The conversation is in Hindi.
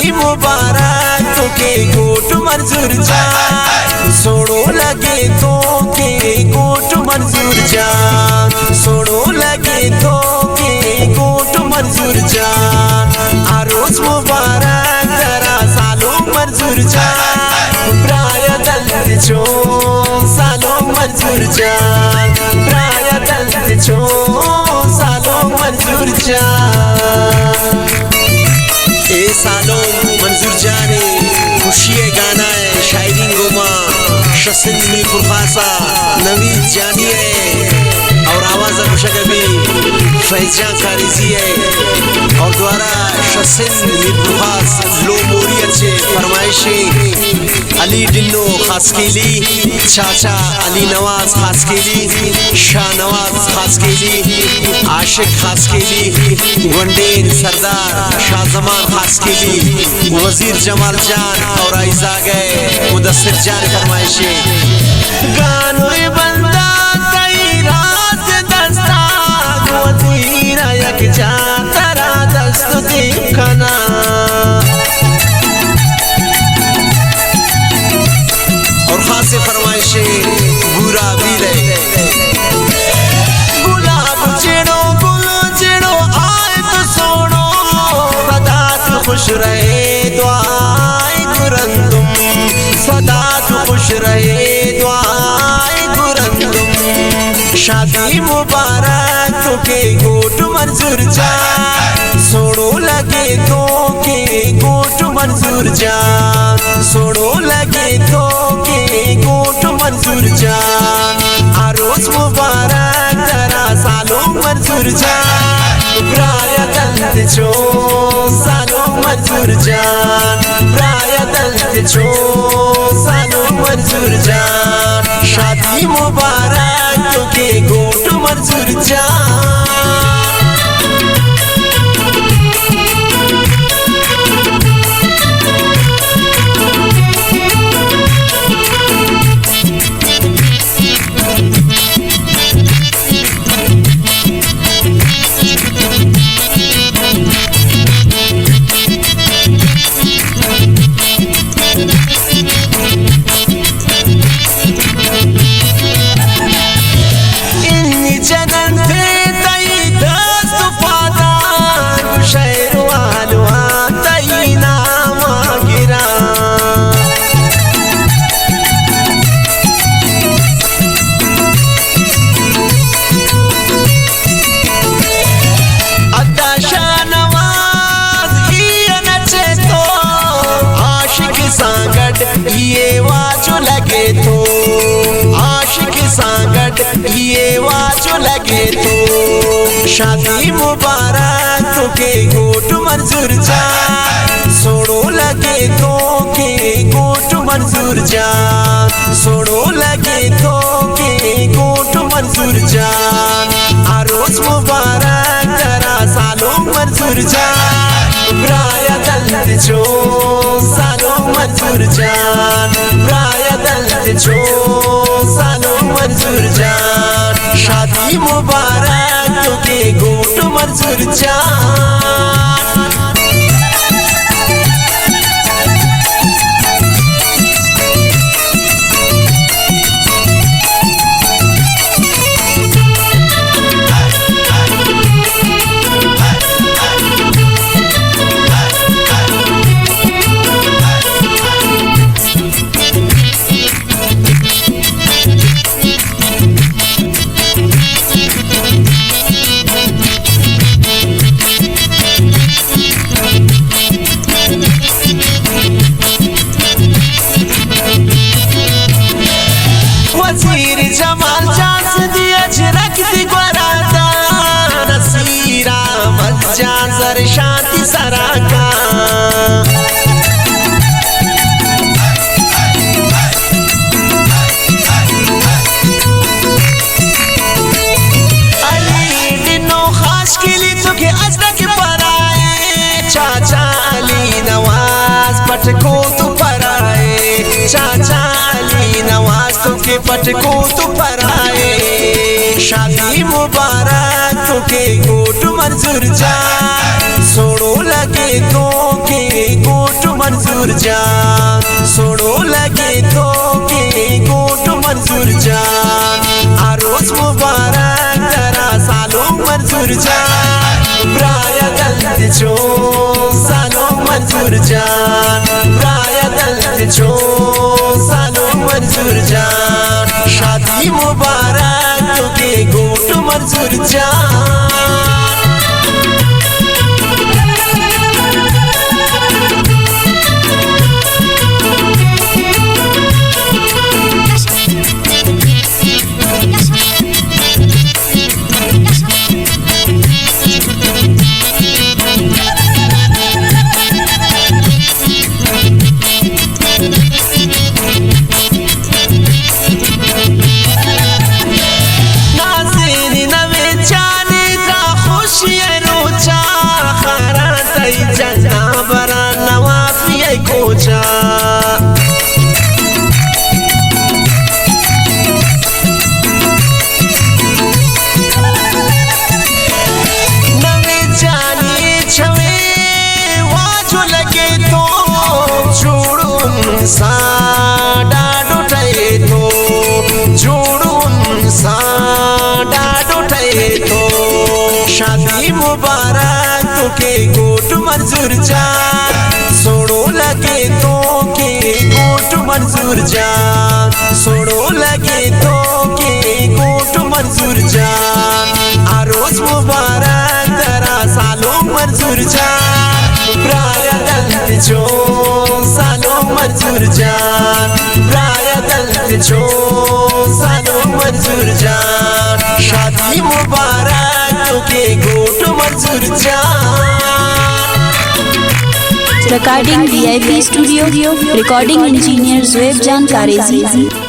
शादी मुबारक तो के गोट मंजूर जान सोड़ो लगे तो के गोट मंजूर जान सोड़ो लगे तो के गोट मंजूर जान आरोज मुबारक तेरा सालों मंजूर जान प्राय दल चो सालों मंजूर जान प्राय दल चो सालों मंजूर जान ए सालों मंजूर जाने खुशी गाना है शायरी गोमा शसिन मीरपुर खासा नवीद जानी है और आवाज़ मुशकबी फैजान कारिजी है और द्वारा शसिन मीरपुर खास लो मोरियत से फरमाइशी अली डिल्लो खास केली चाचा अली नवाज खास केली शाह नवाज खास केली आशिक खास केली वनडेन सरदार शाहजमान खास केली वजीर जमाल जान और आइजा गए मुदस्सिर जान फरमाइशी गानो बंदा कई रात दस्ता वजीर एक जा तेरा दस्त देखना और खास फरमाइशे बुरा भी रहे गुलाब चिड़ो गुल चिड़ो आए तो सोनो सदा तू खुश रहे दुआएं गुरंदुम सदा तू खुश रहे दुआएं गुरंदुम शादी मुबारक तो के गोट मंजूर जान सोड़ो लगे तो के गोट मंजूर जान सोड़ो लगे तो के गोट मंजूर जान आरोज मुबारक तेरा सालों मंजूर जान प्राय दल चो सालों मंजूर जान प्राय दल चो सालों मंजूर जान शादी मुबारक तो के गोट मंजूर जान ये वाजो लगे तो आशिक सांगट ये वाजो लगे तो शादी मुबारक तो के गोट मंजूर जान सोड़ो लगे तो के गोट मंजूर जान सोड़ो लगे तो के गोट मंजूर जान आरोज मुबारक तेरा सालों मंजूर जान प्राय दल चो सालों मंजूर जान प्राय दल चो सालों मंजूर जान शादी मुबारक तो के गोट मंजूर जान वजीर जमाल चांस दिया रख दी ग्वराता नसीरा मज्जा जर शांति सराका अली दिनो खास के लिए तो के अजरा के पराए चाचा अली नवाज पटको तो पराए चाचा अली नवाज तो के पटको तो पराए शादी मुबारक तो तुके गोट मंजूर जान सोड़ो लगे तो के गोट मंजूर जान सोड़ो लगे तो के गोट मंजूर जान आरोज मुबारक तेरा सालों मंजूर जान ब्राय दल जो सालों मंजूर जान ब्राय दल जो सालों मंजूर जान शादी मुबारक तुके गोट मंजूर जान शादी मुबारक तुके गोट मंजूर जान सोड़ो लगे तो के गोट मंजूर जान सोड़ो लगे तो के गोट मंजूर जान आरोज मुबारक तेरा सालों मंजूर जान ब्राय दल जो सालों मंजूर जान ब्राय दल जो सालों मंजूर जान शादी मुबारक तुके गोट मंजूर जान recording VIP studio recording engineer Zueb जान कारेजी।